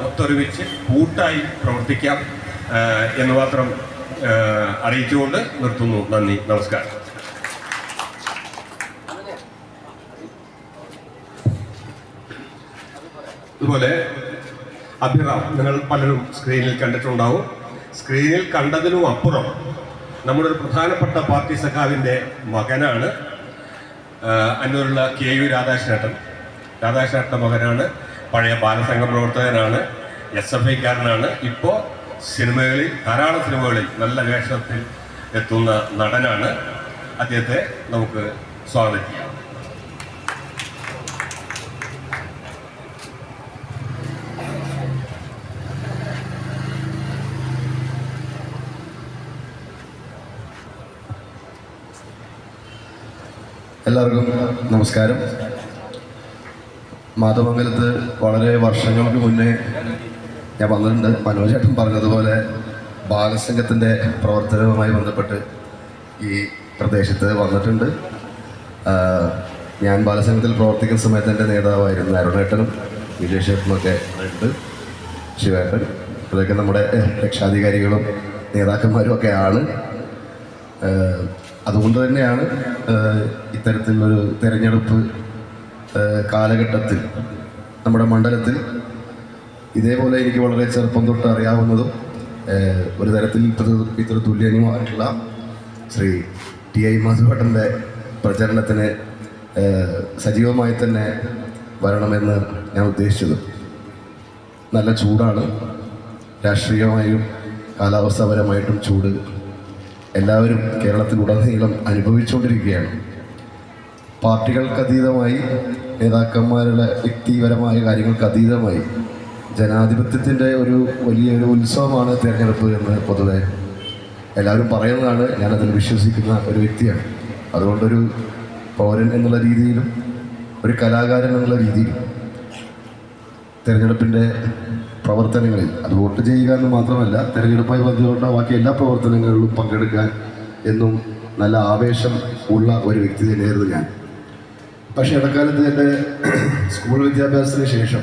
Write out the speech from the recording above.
ഒത്തൊരുമിച്ച് കൂട്ടായി പ്രവർത്തിക്കാം എന്ന് മാത്രം അറിയിച്ചുകൊണ്ട് നിർത്തുന്നു. നന്ദി, നമസ്കാരം. അതുപോലെ അഭിറാം നിങ്ങൾ പലരും സ്ക്രീനിൽ കണ്ടിട്ടുണ്ടാവും. സ്ക്രീനിൽ കണ്ടതിനും അപ്പുറം നമ്മുടെ ഒരു പ്രധാനപ്പെട്ട പാർട്ടി സഖാവിൻ്റെ മകനാണ്. അന്നൂരുള്ള KU രാധാകൃഷ്ണേട്ടൻ്റെ മകനാണ്. പഴയ ബാലസംഘ പ്രവർത്തകനാണ്, SFIക്കാരനാണ്. ഇപ്പോൾ ധാരാളം സിനിമകളിൽ നല്ല വേഷത്തിൽ എത്തുന്ന നടനാണ്. അദ്ദേഹത്തെ നമുക്ക് സ്വാഗതം ചെയ്യാം. എല്ലാവർക്കും നമസ്കാരം. മാതമംഗലത്ത് വളരെ വർഷങ്ങൾക്ക് മുന്നേ ഞാൻ വന്നിട്ടുണ്ട്. മനോജേട്ടൻ പറഞ്ഞതുപോലെ ബാലസംഘത്തിൻ്റെ പ്രവർത്തനവുമായി ബന്ധപ്പെട്ട് ഈ പ്രദേശത്ത് വന്നിട്ടുണ്ട്. ഞാൻ ബാലസംഘത്തിൽ പ്രവർത്തിക്കുന്ന സമയത്ത് എൻ്റെ നേതാവായിരുന്നു അരുണേട്ടനും വിജയശേഖരനുമൊക്കെ ഉണ്ട്. ശിവേട്ടൻ, ഇതൊക്കെ നമ്മുടെ രക്ഷാധികാരികളും നേതാക്കന്മാരും ഒക്കെയാണ്. അതുകൊണ്ട് തന്നെയാണ് ഇത്തരത്തിലൊരു തെരഞ്ഞെടുപ്പ് കാലഘട്ടത്തിൽ നമ്മുടെ മണ്ഡലത്തിൽ ഇതേപോലെ എനിക്ക് വളരെ ചെറുപ്പം തൊട്ട് അറിയാവുന്നതും ഒരു തരത്തിൽ ഇത്ര തുല്യനുമായിട്ടുള്ള ശ്രീ TI മാധവേട്ടൻ്റെ പ്രചരണത്തിന് സജീവമായി തന്നെ വരണമെന്ന് ഞാൻ ഉദ്ദേശിച്ചത്. നല്ല ചൂടാണ്, രാഷ്ട്രീയമായും കാലാവസ്ഥാപരമായിട്ടും ചൂട് എല്ലാവരും കേരളത്തിലുടനീളം അനുഭവിച്ചുകൊണ്ടിരിക്കുകയാണ്. പാർട്ടികൾക്കതീതമായി, നേതാക്കന്മാരുടെ വ്യക്തിപരമായ കാര്യങ്ങൾക്ക് അതീതമായി ജനാധിപത്യത്തിൻ്റെ ഒരു വലിയൊരു ഉത്സവമാണ് തിരഞ്ഞെടുപ്പ് എന്ന് പൊതുവെ എല്ലാവരും പറയുന്നതാണ്. ഞാനതിൽ വിശ്വസിക്കുന്ന ഒരു വ്യക്തിയാണ്. അതുകൊണ്ടൊരു പൗരൻ എന്നുള്ള രീതിയിലും ഒരു കലാകാരൻ എന്നുള്ള രീതിയിലും തിരഞ്ഞെടുപ്പിൻ്റെ പ്രവർത്തനങ്ങളിൽ അത് വോട്ട് ചെയ്യുക എന്ന് മാത്രമല്ല, തിരഞ്ഞെടുപ്പുമായി ബന്ധപ്പെട്ട ബാക്കി എല്ലാ പ്രവർത്തനങ്ങളിലും പങ്കെടുക്കാൻ എന്നും നല്ല ആവേശം ഉള്ള ഒരു വ്യക്തി തന്നെയായിരുന്നു ഞാൻ. പക്ഷേ ഇടക്കാലത്ത് എൻ്റെ സ്കൂൾ വിദ്യാഭ്യാസത്തിന് ശേഷം